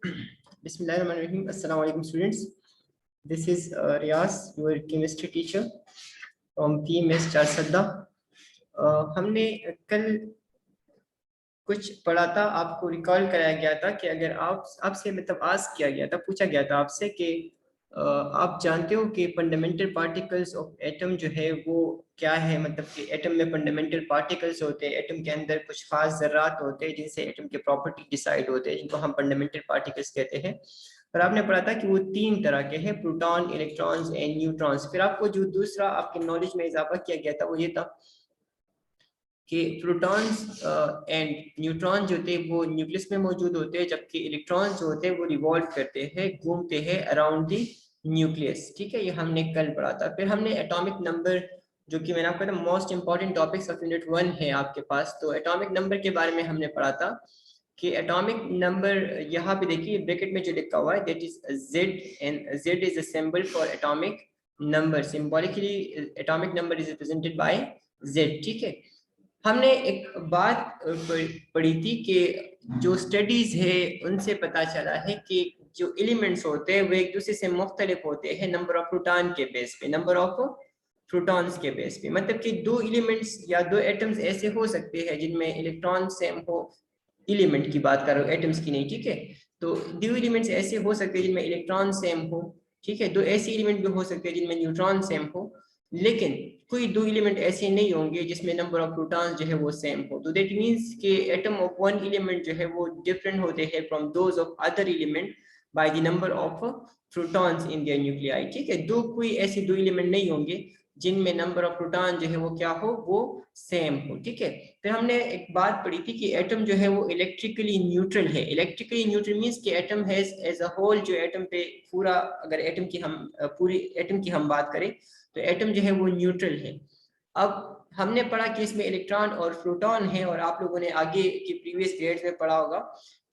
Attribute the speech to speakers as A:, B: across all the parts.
A: Bismillahirrahmanirrahim. Assalamu alaikum students. This is Riaz, your chemistry teacher from PMS Charsadda. हमने कल कुछ पढ़ा था, आपको रिकॉल कराया गया था कि अगर आपसे मतलब आस्क किया गया था, पूछा गया था आपसे कि आप जानते हो कि फंडामेंटल पार्टिकल्स ऑफ एटम जो है वो क्या है, मतलब कि एटम में फंडामेंटल पार्टिकल्स होते हैं, एटम के अंदर कुछ खास ज़र्रात होते हैं जिनसे एटम के प्रॉपर्टी डिसाइड होते हैं, जिनको हम फंडामेंटल पार्टिकल्स कहते हैं। और आपने पढ़ा था कि वो 3 तरह के हैं, प्रोटॉन, इलेक्ट्रॉन्स एंड न्यूट्रॉन्स। फिर आपको जो दूसरा आपके नॉलेज में इजाफा किया गया था वो ये था कि प्रोटॉन्स एंड न्यूट्रॉन जो थे वो न्यूक्लियस में मौजूद होते हैं, जबकि इलेक्ट्रॉन्स जो होते हैं वो रिवॉल्व करते हैं, घूमते हैं अराउंड द न्यूक्लियस। ठीक है, ये हमने कल पढ़ा था। फिर हमने एटॉमिक नंबर, जो कि मैंने आपको कहा most important topics of unit 1 है आपके पास, तो एटॉमिक नंबर के बारे में हमने पढ़ा था कि एटॉमिक नंबर यहाँ पे देखिए ब्रैकेट में जो लिखा हुआ है that is Z, and Z is a symbol for atomic number. Symbolically atomic number is represented by Z. ठीक है, हमने एक बात पढ़ी थी कि जो स्टडीज है उनसे पता चला है कि जो एलिमेंट्स होते हैं वो एक दूसरे से मुख्तलिफ होते हैं नंबर ऑफ प्रोटॉन के बेस पे, नंबर ऑफ प्रोटॉन्स के बेस पे। मतलब कि दो एलिमेंट्स या दो एटम्स ऐसे हो सकते हैं जिनमें इलेक्ट्रॉन सेम हो, एलिमेंट की बात कर रहा हूँ, एटम्स की नहीं। ठीक है, तो दो एलिमेंट्स ऐसे हो सकते हैं जिनमें इलेक्ट्रॉन सेम हो। ठीक है, दो ऐसे एलिमेंट भी हो सकते हैं जिनमें न्यूट्रॉन सेम हो, लेकिन कोई दो एलिमेंट ऐसे नहीं होंगे जिसमें नंबर ऑफ प्रोटॉन्स जो है वो सेम हो। तो दैट मींस कि एटम ऑफ वन एलिमेंट जो है वो डिफरेंट होते हैं from those of other element by the number of protons in their nuclei. ठीक है, कोई ऐसे दो एलिमेंट नहीं होंगे जिनमें नंबर ऑफ प्रोटॉन जो है वो क्या हो, वो सेम हो। ठीक है, फिर हमने एक बात पढ़ी थी कि एटम जो है वो इलेक्ट्रिकली न्यूट्रल है। इलेक्ट्रिकली न्यूट्रल मींस कि atom has as a whole, जो एटम पे पूरा, अगर एटम की हम पूरी एटम की हम बात करें तो एटम जो है वो न्यूट्रल है। अब हमने पढ़ा कि इसमें इलेक्ट्रॉन और प्रोटॉन है, और आप लोगों ने आगे की प्रीवियस ग्रेड्स में पढ़ा होगा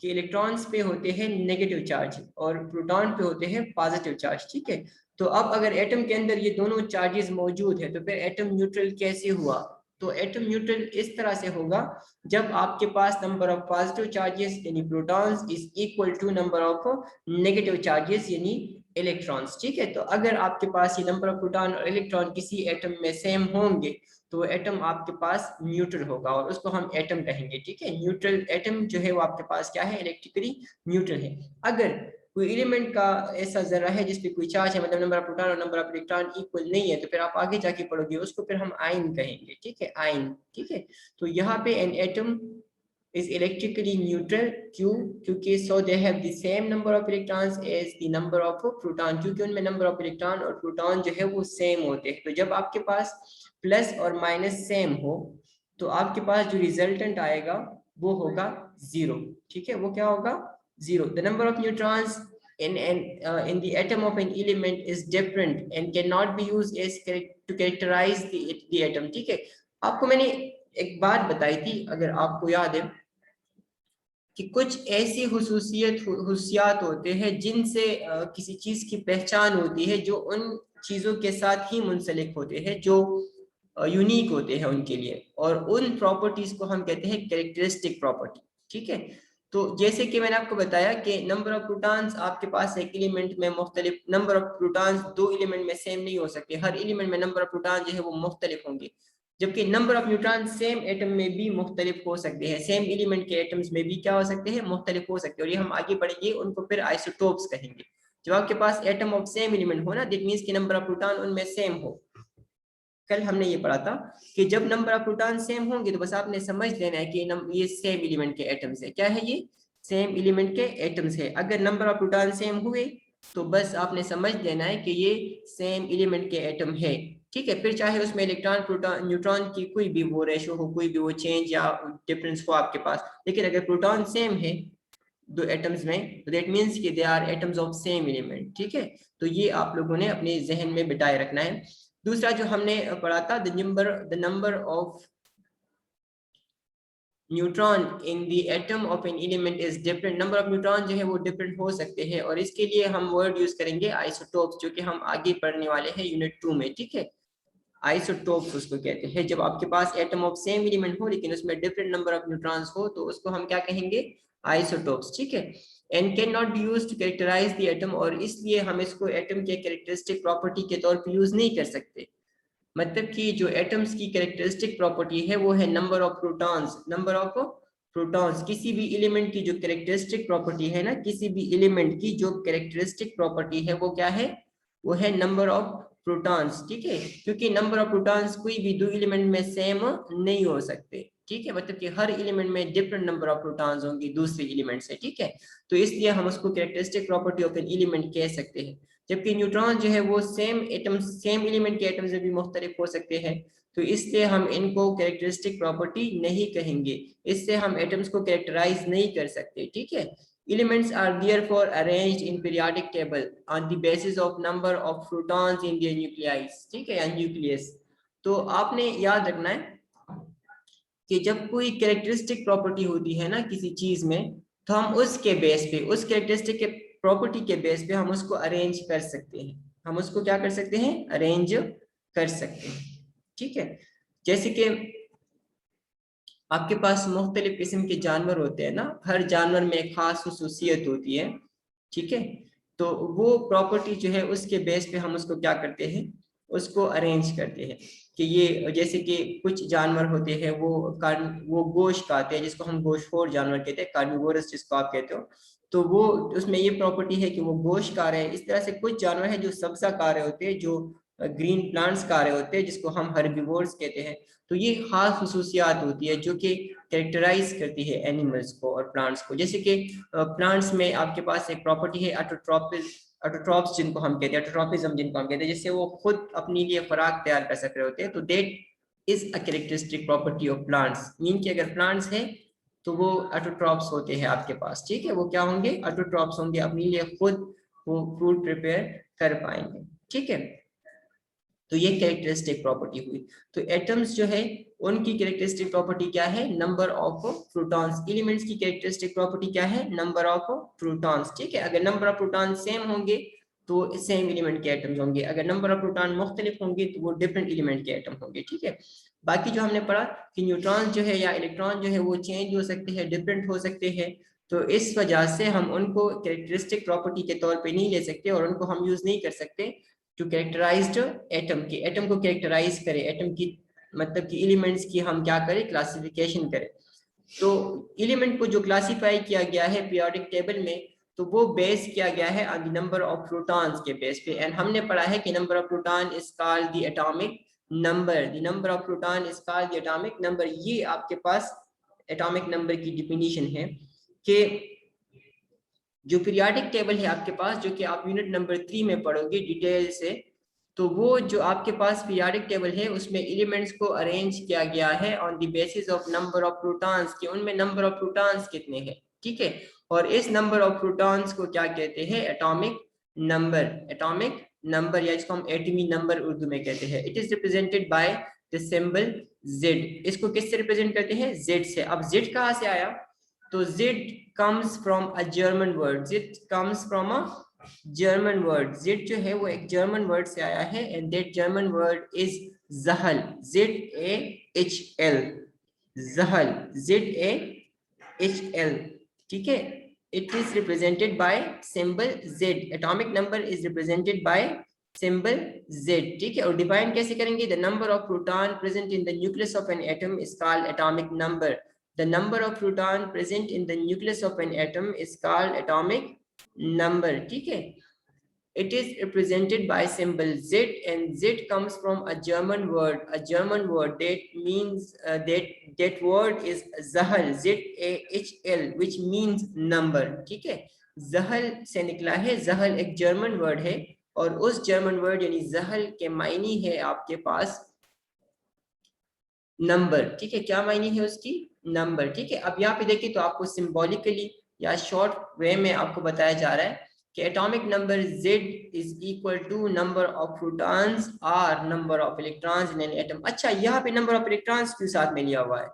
A: कि इलेक्ट्रॉन्स पे होते हैं नेगेटिव चार्ज और प्रोटॉन पे होते हैं पॉजिटिव चार्ज। ठीक है, तो अब अगर एटम के अंदर ये दोनों चार्जेस मौजूद है तो फिर एटम न्यूट्रल कैसे हुआ? तो एटम न्यूट्रल इस तरह से होगा जब आपके पास नंबर ऑफ पॉजिटिव चार्जेस यानी protons is equal to number of negative charges यानी इलेक्ट्रॉन्स। ठीक है, तो अगर आपके पास ये नंबर ऑफ प्रोटॉन और इलेक्ट्रॉन किसी एटम में सेम होंगे तो एटम आपके पास न्यूट्रल होगा और उसको हम एटम कहेंगे। ठीक है, न्यूट्रल एटम जो है वो आपके पास क्या है, इलेक्ट्रिकली न्यूट्रल है। अगर कोई एलिमेंट का ऐसा जरा है जिसपे कोई चार्ज है, मतलब नंबर ऑफ प्रोटॉन और नंबर ऑफ इलेक्ट्रॉन इक्वल नहीं है, तो फिर आप आगे जाके पढ़ोगे उसको फिर हम आयन कहेंगे। ठीक है, आयन। ठीक है, तो यहाँ पे an atom is electrically neutral, क्यों? क्योंकि so they have the same number of electrons as the number of proton, क्योंकि उनमें नंबर ऑफ इलेक्ट्रॉन और प्रोटॉन जो है वो सेम होते हैं। तो जब आपके पास प्लस और माइनस सेम हो तो आपके पास जो रिजल्टेंट आएगा वो होगा 0। ठीक है, वो क्या होगा, 0। The number of neutrons in the atom of an element is different and cannot be used as to characterize the atom। ठीक है, आपको मैंने एक बात बताई थी, अगर आपको याद है, कि कुछ ऐसी हुसियात होते हैं जिनसे किसी चीज की पहचान होती है, जो उन चीजों के साथ ही मुंसलिक होते हैं, जो यूनिक होते हैं उनके लिए, और उन प्रॉपर्टीज को हम कहते हैं कैरेक्टरिस्टिक प्रॉपर्टी। ठीक है, तो जैसे कि मैंने आपको बताया कि नंबर ऑफ प्रोटॉन्स आपके पास एक एलिमेंट में मुख्तलिफ, नंबर ऑफ प्रोटॉन्स दो एलिमेंट में सेम नहीं हो सकते, हर एलिमेंट में नंबर ऑफ प्रोटॉन जो है वो मुख्तलिफ होंगे, जबकि number of neutron same atom में भी मुख्तलिफ हो सकते हैं, सेम एलिमेंट के एटम्स में भी क्या हो सकते हैं, मुख्तलिफ हो सकते हैं। और ये हम आगे बढ़ेंगे, उनको फिर आइसोटोप्स कहेंगे। जब आपके पास एटम ऑफ सेम एलिमेंट हो ना, दैट मींस कि नंबर ऑफ प्रोटॉन उनमें सेम हो। कल हमने ये पढ़ा था कि जब नंबर ऑफ प्रोटॉन सेम होंगे तो बस आपने समझ लेना है कि ये सेम एलिमेंट के एटम्स है। क्या है ये? सेम एलिमेंट के एटम्स है। अगर नंबर ऑफ प्रोटॉन सेम हुए तो बस आपने समझ लेना है कि ये सेम एलिमेंट के एटम है। ठीक है, फिर चाहे उसमें इलेक्ट्रॉन प्रोटॉन न्यूट्रॉन की कोई भी वो रेशो हो, कोई भी वो चेंज या डिफरेंस हो आपके पास, लेकिन अगर प्रोटॉन सेम है दो एटम्स में तो दैट मींस कि they are atoms of same element. ठीक है, तो ये आप लोगों ने अपने जहन में बिठाए रखना है। दूसरा जो हमने पढ़ा था, the number of neutron in the atom of an element is different. Number of neutron जो है वो डिफरेंट हो सकते हैं, और इसके लिए हम वर्ड यूज करेंगे आइसोटोप्स, जो कि हम आगे पढ़ने वाले हैं यूनिट 2 में। ठीक है, आइसोटोप्स उसको कहते हैं। जब आपके पास एटम ऑफ सेम एलिमेंट हो लेकिन उसमें डिफरेंट नंबर ऑफ न्यूट्रॉन्स हो तो उसको हम क्या कहेंगे, आइसोटोप्स, ठीक है, and can not be used to characterize the atom, और इसलिए हम इसको एटम के कैरेक्टरिस्टिक प्रॉपर्टी के तौर पे यूज नहीं कर सकते। मतलब कि जो एटम्स की कैरेक्टरिस्टिक प्रॉपर्टी है वो है number of protons, number of protons. किसी भी एलिमेंट की जो कैरेक्टरिस्टिक प्रॉपर्टी है ना, किसी भी एलिमेंट की जो कैरेक्टरिस्टिक प्रॉपर्टी है वो क्या है, वो है नंबर ऑफ प्रोटॉन्स, ठीक है, क्योंकि नंबर ऑफ प्रोटॉन्स कोई भी दो एलिमेंट में सेम नहीं हो सकते, ठीक है, मतलब कि हर एलिमेंट में डिफरेंट नंबर ऑफ प्रोटॉन्स होंगे दूसरे एलिमेंट से, ठीक है, तो इसलिए हम उसको characteristic property of an element कह सकते हैं। जबकि न्यूट्रॉन जो है वो सेम एटम, सेम एलिमेंट के एटम से भी मुख्तलिफ हो सकते हैं, तो इसलिए हम इनको कैरेक्टरिस्टिक प्रॉपर्टी नहीं कहेंगे, इससे हम एटम्स को कैरेक्टराइज नहीं कर सकते, ठीक है। Elements are therefore arranged in periodic table on the basis of number of protons in their nuclei, ठीक है, या न्यूक्लियस। तो आपने याद रखना है कि जब कोई कैरेक्टरिस्टिक प्रॉपर्टी होती है ना किसी चीज में, तो हम उसके बेस पे, उस कैरेक्टरिस्टिक के प्रॉपर्टी के बेस पे हम उसको अरेंज कर सकते हैं, हम उसको क्या कर सकते हैं, अरेंज कर सकते हैं, ठीक है। जैसे कि आपके पास मुख्तलिफ किस्म के जानवर होते हैं ना, हर जानवर में एक खास खसूसियत होती है, ठीक है, तो वो प्रॉपर्टी जो है उसके बेस पे हम उसको क्या करते हैं, उसको अरेंज करते हैं कि ये, जैसे कि कुछ जानवर होते हैं वो गोश्त खाते हैं, जिसको हम गोश्तखोर जानवर कहते हैं, कार्निवोरस जिसको आप कहते हो, तो वो उसमें ये प्रॉपर्टी है कि वो गोश्त खा रहे हैं। इस तरह से कुछ जानवर हैं जो सब्जा खा रहे होते हैं, जो ग्रीन प्लांट्स खा रहे होते हैं, जिसको हम हर्बीवोर्स कहते हैं। तो ये खास खसूसियात होती है जो कि कैरेक्टराइज करती है एनिमल्स को और प्लांट्स को। जैसे कि प्लांट्स में आपके पास एक प्रॉपर्टी है ऑटोट्रॉप्स जिनको हम कहते हैं, ऑटोट्रॉपिज्म जिनको हम कहते हैं, जिससे वो खुद अपने लिए खुराक तैयार कर सक रहे होते हैं, तो that is a characteristic property of plants. Mean कि अगर प्लांट्स है तो वो ऑटोट्रॉप्स होते हैं आपके पास, ठीक है, वो क्या होंगे, ऑटोट्रॉप्स होंगे, अपने लिए खुद वो फूड प्रिपेयर कर पाएंगे, ठीक है। तो ये कैरेक्टरिस्टिक प्रॉपर्टी हुई। तो एटम्स जो है उनकी कैरेक्टरिस्टिक प्रॉपर्टी क्या है, नंबर ऑफ प्रोटॉन्स। एलिमेंट्स की कैरेक्टरिस्टिक प्रॉपर्टी क्या है, नंबर ऑफ प्रोटॉन्स, ठीक है। अगर नंबर ऑफ प्रोटॉन सेम होंगे तो सेम एलिमेंट के एटम्स होंगे, अगर नंबर ऑफ प्रोटॉन मुख्तलिफ होंगे तो वो डिफरेंट एलिमेंट के एटम होंगे, ठीक है। बाकी जो हमने पढ़ा कि न्यूट्रॉन जो है या इलेक्ट्रॉन जो है वो चेंज हो सकते हैं, डिफरेंट हो सकते हैं, तो इस वजह से हम उनको कैरेक्टरिस्टिक प्रॉपर्टी के तौर पे नहीं ले सकते और उनको हम यूज नहीं कर सकते टू कैरेक्टराइज्ड एटम की, एटम को कैरेक्टराइज करें, एटम की मतलब कि एलिमेंट्स की हम क्या करें, क्लासिफिकेशन करें। तो एलिमेंट को जो क्लासिफाई किया गया है पीरियोडिक टेबल में, तो वो बेस किया गया है on the number of protons के बेस पे। एंड हमने पढ़ा है कि number of proton is called the atomic number, the number of proton is called the atomic number. ये आपके पास एटॉमिक नंबर की डिफिनीशन है कि जो पीरियोडिक टेबल है आपके पास, जो कि आप यूनिट नंबर 3 में पढ़ोगे डिटेल से, तो वो जो आपके पास पीरियोडिक टेबल है उसमें एलिमेंट्स को अरेंज किया गया है on the basis of number of protons के, उनमें नंबर ऑफ प्रोटॉन्स कितने हैं, ठीक है। और इस नंबर ऑफ प्रोटॉन्स को क्या कहते हैं, एटॉमिक नंबर, एटॉमिक नंबर, या इसको हम एटमी नंबर उर्दू में कहते हैं। It is represented by the symbol Z। इसको किससे रिप्रेजेंट करते हैं, Z से। अब Z कहाँ से आया, तो Z comes from a German word, Z comes from a German word। Z जो है वो एक German word से आया है, and that German word is Zahal, Z-A-H-L, Zahal, Z-A-H-L, ठीक है। It is represented by symbol Z, atomic number is represented by symbol Z, ठीक है। और डिफाइन कैसे करेंगे, the number of proton present in the nucleus of an atom is called atomic number। The number of proton present in the nucleus of an atom is called atomic number, ठीक है। It is represented by symbol Z, and Z comes from a German word, that means that word is Zahal, Z-A-H-L, which means number, ठीक है। Zahal से निकला है, Zahal एक German word है, और उस जर्मन वर्ड यानी Zahal के मायने है आपके पास नंबर, ठीक है। क्या मायने है उसकी, नंबर, ठीक है। अब यहाँ पे देखिए तो आपको सिंबॉलिकली या शॉर्ट वे में आपको बताया जा रहा है कि atomic number Z is equal to number of protons और number of electrons in an atom. अच्छा, यहाँ पे नंबर ऑफ इलेक्ट्रॉन्स क्यों साथ में लिया हुआ है,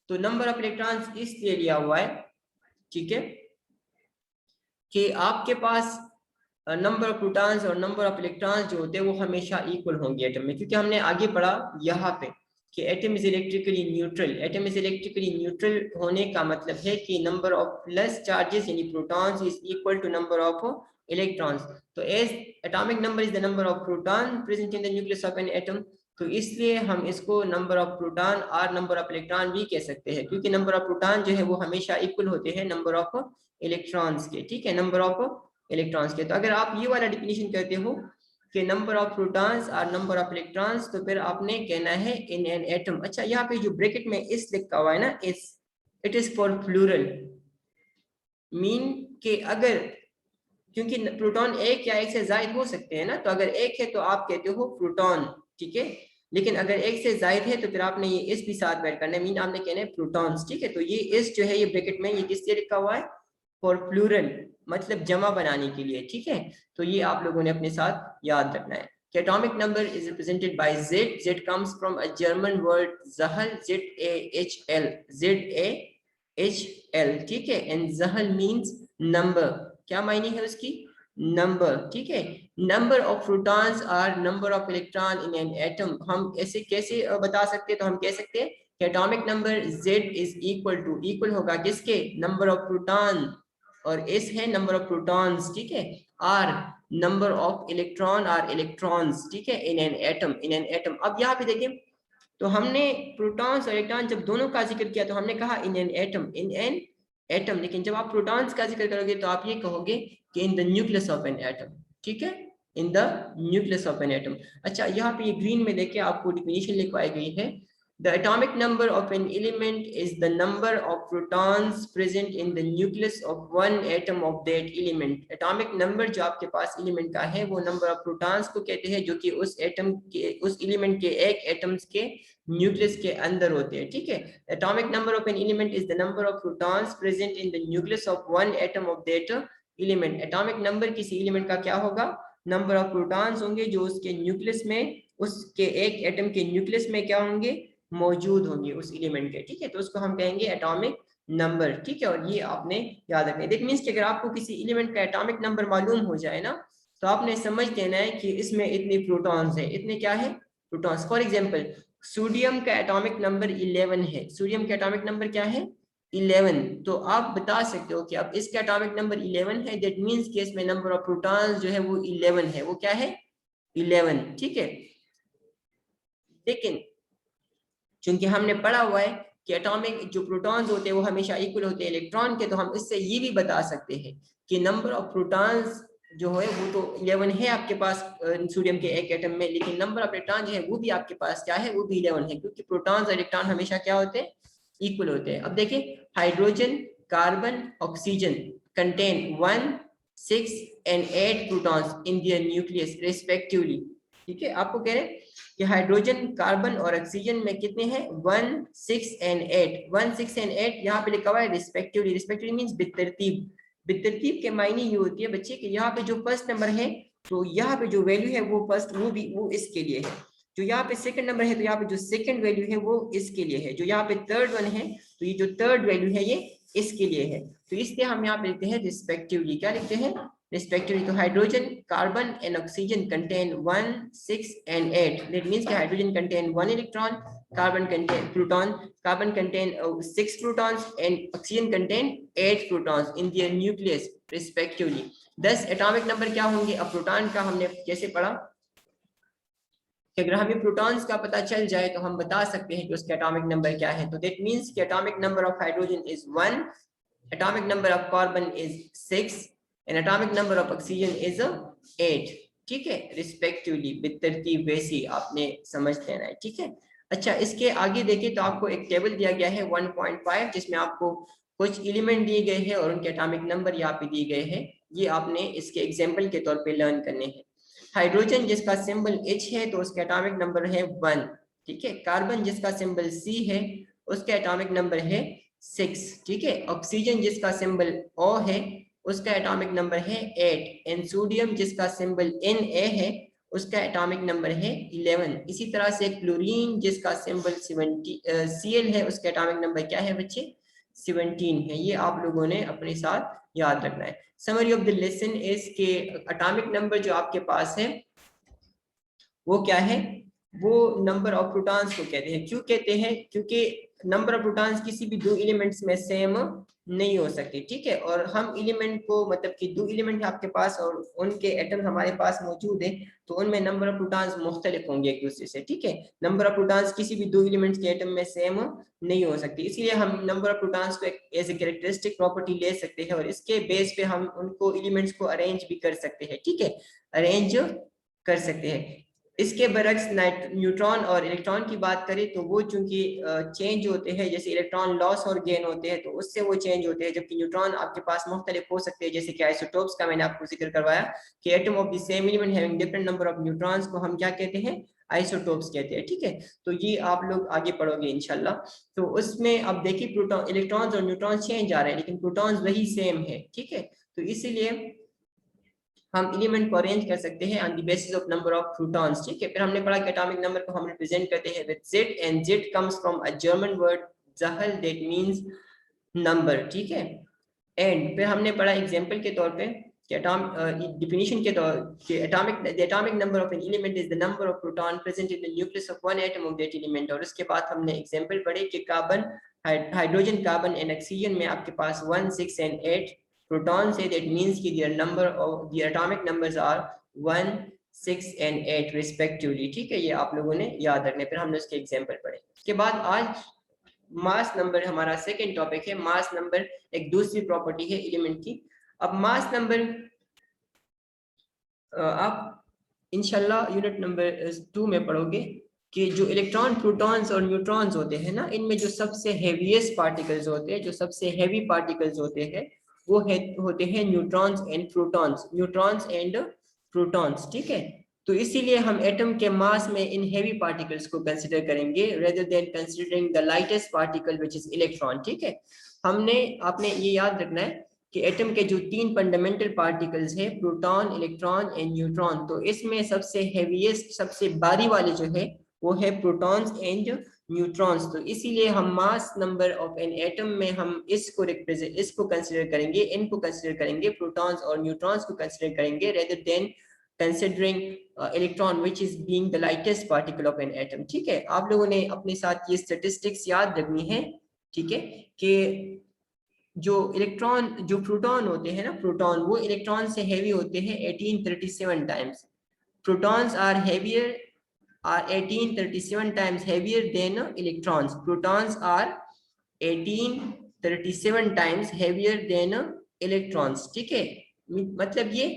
A: तो नंबर ऑफ इलेक्ट्रॉन्स इसलिए लिया हुआ है, ठीक है, कि आपके पास नंबर ऑफ प्रोटॉन्स और नंबर ऑफ इलेक्ट्रॉन्स जो होते हैं वो हमेशा इक्वल होंगे एटम में, क्योंकि हमने आगे पढ़ा यहाँ पे कि atom is electrically neutral. Atom is electrically neutral होने का मतलब है कि नंबर ऑफ प्लस चार्जेस यानी protons is equal to number of electrons. तो as atomic number is the number of proton present in the nucleus of an atom, तो इसलिए हम इसको नंबर ऑफ प्रोटॉन और नंबर ऑफ इलेक्ट्रॉन भी कह सकते हैं, क्योंकि नंबर ऑफ प्रोटॉन जो है वो हमेशा इक्वल होते हैं नंबर ऑफ इलेक्ट्रॉन्स के। ठीक है, नंबर ऑफ इलेक्ट्रॉन्स के। तो अगर आप ये वाला डिफिनेशन करते हो कि नंबर ऑफ प्रोटॉन्स और नंबर ऑफ इलेक्ट्रॉन्स, तो फिर आपने कहना है इन एन एटम। अच्छा, यहाँ पे जो ब्रैकेट में इस लिखा हुआ है ना, इस, it is for plural, mean के अगर, क्योंकि प्रोटॉन एक या एक से ज्यादा हो सकते हैं ना, तो अगर एक है तो आप कहते हो प्रोटॉन, ठीक है, लेकिन अगर एक से ज्यादा है तो फिर आपने ये इस भी साथ ऐड करना है, मीन आपने कहना है प्रोटॉन्स। ठीक है, तो ये इस जो है ये ब्रैकेट में ये किस लिए लिखा हुआ है, फॉर प्लूरल, मतलब जमा बनाने के लिए। ठीक है, तो ये आप लोगों ने अपने साथ याद रखना है कि atomic number is represented by Z. Z comes from a German word Zahl, Z-A-H-L, Z-A-H-L, ठीक है, and Zahl means number। क्या मायने है उसकी, नंबर। ठीक है, नंबर ऑफ प्रोटॉन्स और number of electron in an atom, हम ऐसे कैसे बता सकते हैं, तो हम कह सकते हैं कि atomic number Z is equal होगा किसके, नंबर ऑफ प्रोटॉन, और S है नंबर ऑफ प्रोटॉन्स, ठीक है, और नंबर ऑफ इलेक्ट्रॉन और इलेक्ट्रॉन्स, ठीक है, इन an atom, in an atom. अब यहाँ पे देखिए, तो हमने प्रोटॉन्स और इलेक्ट्रॉन जब दोनों का जिक्र किया तो हमने कहा इन an atom, in an atom, लेकिन जब आप प्रोटॉन्स का जिक्र करोगे तो आप ये कहोगे कि इन the nucleus of an atom. ठीक है, इन the nucleus of an atom. अच्छा, यहाँ पे ये ग्रीन में देखिए आपको डिफिनेशन लिखवाई गई है, the atomic number of an element is the number of protons present in the nucleus of one atom of that element। atomic number जो आपके पास element का है वो number of protons को कहते हैं, जो कि उस atom के, उस element के एक atoms के nucleus के अंदर होते हैं। ठीक है, atomic number of an element is the number of protons present in the nucleus of one atom of that element। atomic number किसी element का क्या होगा, number of protons होंगे जो उसके nucleus में, उसके एक एटम के न्यूक्लियस में क्या होंगे, मौजूद होंगे उस एलिमेंट के। ठीक है, तो उसको हम कहेंगे एटॉमिक नंबर। ठीक है, और ये आपने याद रखना है। दैट मींस कि अगर आपको किसी एलिमेंट का एटॉमिक नंबर मालूम हो जाए ना, तो आपने समझ लेना है कि इसमें इतने प्रोटॉन्स हैं, इतने क्या है, प्रोटॉन्स। फॉर एग्जांपल, सोडियम का एटॉमिक नंबर 11 है। सोडियम का एटॉमिक नंबर क्या है, 11। तो आप बता सकते हो कि अब इसका एटॉमिक नंबर 11 है, दैट मींस कि इसमें नंबर ऑफ प्रोटॉन्स जो है वो 11 है। वो क्या है, 11। ठीक है, लेकिन चूंकि हमने पढ़ा हुआ है कि एटॉमिक जो प्रोटॉन्स होते हैं वो हमेशा इक्वल होते हैं इलेक्ट्रॉन के, तो हम इससे ये भी बता सकते हैं कि नंबर ऑफ प्रोटॉन्स जो है वो तो 11 है आपके पास सोडियम के एक एटम में, लेकिन नंबर ऑफ इलेक्ट्रॉन जो है वो भी आपके पास क्या है, वो भी 11 है, क्योंकि प्रोटॉन्स और इलेक्ट्रॉन हमेशा क्या होते हैं, इक्वल होते हैं। अब देखिए, hydrogen, carbon, oxygen contain 1, 6 and 8 protons in their nucleus respectively. ठीक है, आपको कह रहे हैं कि हाइड्रोजन, कार्बन और ऑक्सीजन में कितने हैं, 1, 6 and 8। 1, 6 and 8 यहाँ पे लिखा हुआ है रिस्पेक्टिवली। रिस्पेक्टिवली मींस बितरतीब। बितरतीब के मायने ये होती है बच्चे कि यहाँ पे जो फर्स्ट नंबर है, तो यहाँ पे जो वैल्यू है वो फर्स्ट, वो इसके लिए है। जो यहाँ पे सेकंड नंबर है, तो यहाँ पे जो सेकंड वैल्यू है वो इसके लिए है। जो यहाँ पे थर्ड वन है, तो ये जो थर्ड वैल्यू है ये इसके लिए है। तो इसलिए हम यहाँ पे लिखते हैं रिस्पेक्टिवली। क्या लिखते हैं, respectively। तो hydrogen, carbon and oxygen contain 1, 6 and 8। that means कि hydrogen contain 1 electron, carbon contain proton, carbon contain 6 protons and oxygen contain 8 protons in their nucleus respectively। 10 atomic number क्या होंगे। अब प्रोटॉन का हमने कैसे पढ़ा कि अगर हमें प्रोटॉन्स का पता चल जाए तो हम बता सकते हैं कि उसका एटॉमिक नंबर क्या है। तो दैट मींस कि atomic number of hydrogen is 1, atomic number of carbon is 6 and atomic number of oxygen is 8। ठीक है, रिस्पेक्टिवली, बितरतीब वैसी आपने समझ लेना है। ठीक है, अच्छा, इसके आगे देखिए तो आपको एक टेबल दिया गया है 1.5, जिसमें आपको कुछ एलिमेंट दिए गए हैं और उनके एटॉमिक नंबर यहाँ पे दिए गए हैं। ये आपने इसके एग्जाम्पल के तौर पे लर्न करने हैं। हाइड्रोजन जिसका सिंबल H है तो उसका एटॉमिक नंबर है 1। ठीक है, कार्बन जिसका सिंबल C है उसका एटॉमिक नंबर है 6। ठीक है, ऑक्सीजन जिसका सिंबल O है उसका एटॉमिक नंबर है 8 एंड सोडियम जिसका सिंबल Na है उसका एटॉमिक नंबर है 11। इसी तरह से क्लोरीन जिसका सिंबल Cl है उसका एटॉमिक नंबर क्या है बच्चे, 17 है। ये आप लोगों ने अपने साथ याद रखना है। Summary of the lesson is के एटॉमिक नंबर जो आपके पास है वो क्या है, वो नंबर ऑफ प्रोटॉन्स को कहते हैं। क्यों कहते हैं? क्योंकि नंबर ऑफ प्रोटॉन्स किसी भी दो एलिमेंट्स में सेम नहीं हो सकती, ठीक है। और हम एलिमेंट को, मतलब कि दो एलिमेंट है आपके पास और उनके एटम हमारे पास मौजूद है, तो उनमें नंबर ऑफ प्रोटॉन्स मुख्तलिफ होंगे एक दूसरे से, ठीक है। नंबर ऑफ प्रोटॉन्स किसी भी दो एलिमेंट्स के एटम में सेम नहीं हो सकती, इसलिए हम नंबर ऑफ प्रोटॉन्स को एज ए कैरेक्टरिस्टिक प्रॉपर्टी ले सकते हैं और इसके बेस पे हम उनको एलिमेंट्स को अरेंज भी कर सकते हैं, ठीक है, अरेंज कर सकते हैं। इसके बरक्स न्यूट्रॉन और इलेक्ट्रॉन की बात करें तो वो चूंकि चेंज होते हैं, जैसे इलेक्ट्रॉन लॉस और गेन होते हैं तो उससे वो चेंज होते हैं, जबकि न्यूट्रॉन आपके पास मुख्तलिफ हो सकते हैं, जैसे कि आइसोटोप्स का मैंने आपको जिक्र करवाया कि atom of the same element having different number of neutrons को हम क्या कहते हैं? आइसोटोप्स कहते हैं, ठीक है। तो ये आप लोग आगे पढ़ोगे इंशाल्लाह। तो उसमें अब देखिए प्रोटॉन, इलेक्ट्रॉन्स और न्यूट्रॉन चेंज आ रहे हैं लेकिन प्रोटॉन्स वही सेम है, ठीक है। तो इसीलिए हम एलिमेंट को अरेंज कर सकते हैं on the basis of number of protons, ठीक है। फिर हमने पढ़ा कि एटॉमिक नंबर को हम रिप्रेजेंट करते हैं with z, and z comes from a German word ज़हल दैट मींस नंबर, ठीक है। एंड फिर हमने पढ़ा एग्जांपल के तौर पे कि डिफिनीशन के तौर कि atomic number of an element is the number of proton present in the nucleus of one atom of that element. और उसके बाद हमने एग्जांपल पढ़े कि carbon, hydrogen, carbon and oxygen में आपके पास 1, 6 एंड 8 protons है, that means कि their number of the atomic numbers are 1, 6 and 8 respectively, ठीक है। ये आप लोगों ने याद रखने, फिर हमने उसके एग्जांपल पढ़े। उसके बाद आज मास नंबर हमारा सेकंड टॉपिक है। मास नंबर एक दूसरी प्रॉपर्टी है एलिमेंट की। अब मास नंबर आप इंशाल्लाह यूनिट नंबर 2 में पढ़ोगे कि जो इलेक्ट्रॉन, प्रोटॉन्स और न्यूट्रॉन्स होते हैं ना, इनमें जो सबसे हेवीएस्ट पार्टिकल्स होते हैं, जो सबसे हेवी पार्टिकल्स होते हैं वो होते हैं neutrons and protons, neutrons and protons, ठीक है। तो इसीलिए हम एटम के मास में इन हेवी पार्टिकल्स को कंसिडर करेंगे rather than considering the lightest particle which is electron, ठीक है। आपने ये याद रखना है कि एटम के जो 3 फंडामेंटल पार्टिकल्स हैं, प्रोटॉन, इलेक्ट्रॉन एंड न्यूट्रॉन, तो इसमें सबसे हेवीएस्ट, सबसे भारी वाले जो है वो है प्रोटॉन्स एंड न्यूट्रॉन्स। तो इसीलिए हम mass number of an atom में हम इसको कंसिडर करेंगे, इनको कंसिडर करेंगे, प्रोटॉन्स और न्यूट्रॉन्स को कंसिडर करेंगे rather than considering electron which is being the lightest particle of an atom, ठीक है। आप लोगों ने अपने साथ ये स्टैटिस्टिक्स याद रखनी है, ठीक है, कि जो प्रोटॉन होते हैं ना, प्रोटॉन वो इलेक्ट्रॉन से हेवी होते हैं 1837 times. Protons are 1837 times heavier than electrons. Protons are 1837 times heavier than electrons, ठीक है। मतलब ये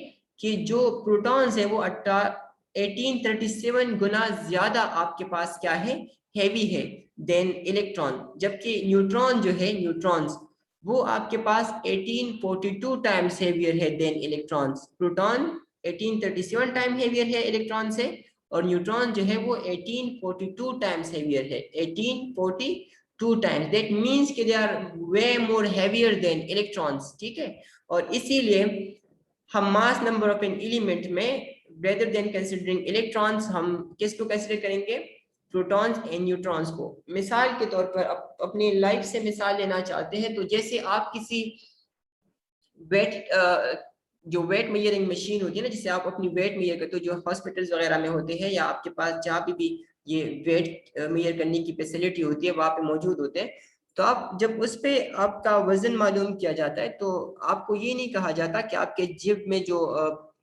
A: कि जो प्रोटॉन्स है वो 1837 गुना ज्यादा आपके पास क्या है, हेवी है देन इलेक्ट्रॉन, जबकि न्यूट्रॉन जो है, न्यूट्रॉन्स वो आपके पास 1842 टाइम्स हेवियर है than electrons. Proton 1837 time heavier है इलेक्ट्रॉन से, और न्यूट्रॉन जो है वो 1842 टाइम्स हेवियर है, 1842 टाइम्स। दैट मींस कि they are way more heavier than electrons, ठीक है। और इसीलिए हम mass number of an element में रेदर देन कंसीडरिंग इलेक्ट्रॉन्स हम किसको कंसीडर करेंगे, प्रोटॉन्स एंड न्यूट्रॉन्स को। मिसाल के तौर पर अपनी लाइफ से मिसाल लेना चाहते हैं तो जैसे आप किसी वेट जो वेट मेजरिंग मशीन होती है ना, जिससे आप अपनी वेट मेजर करते हो, जो हॉस्पिटल्स वगैरह में होते हैं या आपके पास जहाँ भी ये वेट मेजर करने की फैसिलिटी होती है वहाँ पे मौजूद होते हैं, तो आप जब उस पे आपका वजन मालूम किया जाता है तो आपको ये नहीं कहा जाता कि आपके जेब में जो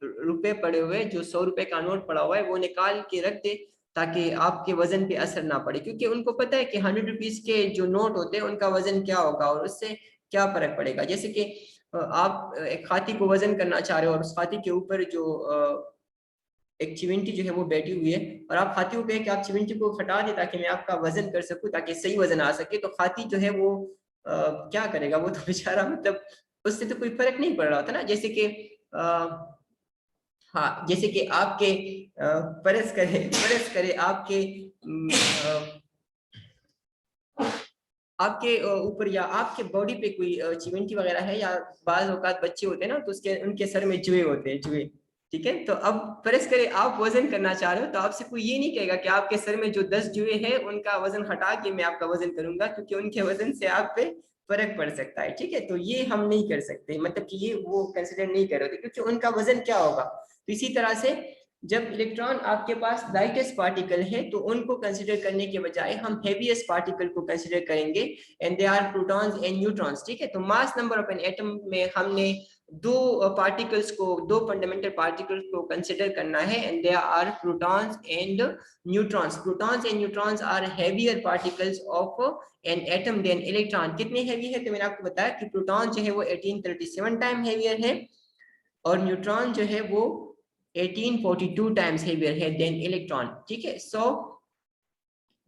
A: रुपए पड़े हुए, जो 100 रुपए का नोट पड़ा हुआ है वो निकाल के रख दे ताकि आपके वजन पे असर ना पड़े, क्योंकि उनको पता है कि 100 रुपीज के जो नोट होते हैं उनका वजन क्या होगा और उससे क्या फर्क पड़ेगा। जैसे कि आप एक हाथी को वजन करना चाह रहे हो और उस हाथी के ऊपर जो एक चिमटी जो है वो बैठी हुई है, और आप हाथी को कहें कि आप चिमटी को हटा दे ताकि मैं आपका वजन कर सकूं, ताकि सही वजन आ सके, तो हाथी जो है वो क्या करेगा, वो तो बेचारा, मतलब उससे तो कोई फर्क नहीं पड़ रहा था ना। जैसे कि हाँ, जैसे कि आपके फर्ज करे आपके ऊपर या आपके बॉडी पे कोई चिमटी वगैरह है, या बाज औकात बच्चे होते हैं ना तो उसके उनके सर में जुए होते हैं, जुए, ठीक है। तो अब फर्ज करे आप वजन करना चाह रहे हो तो आपसे कोई ये नहीं कहेगा कि आपके सर में जो 10 जुए हैं उनका वजन हटा के मैं आपका वजन करूंगा, क्योंकि उनके वजन से आप पे फर्क पड़ सकता है, ठीक है। तो ये हम नहीं कर सकते, मतलब कि ये वो कंसिडर नहीं कर रहे थे, क्योंकि उनका वजन क्या होगा। तो इसी तरह से जब इलेक्ट्रॉन आपके पास लाइटेस्ट पार्टिकल है तो उनको कंसिडर करने के बजाय हम हेवीएस्ट पार्टिकल को कंसिडर करेंगे, and they are protons and neutrons. ठीक है, तो mass number of an atom में हमने दो पार्टिकल्स को, दो फंडामेंटल पार्टिकल्स को कंसिडर करना है, and they are protons and neutrons. Protons and neutrons are heavier particles of an atom than electron. कितने हैवी है तो मैंने आपको बताया कि प्रोटॉन जो है वो 1837 टाइम हैवियर है, और न्यूट्रॉन जो है वो 1842 टाइम्स हेवियर है देन इलेक्ट्रॉन। ठीक है, so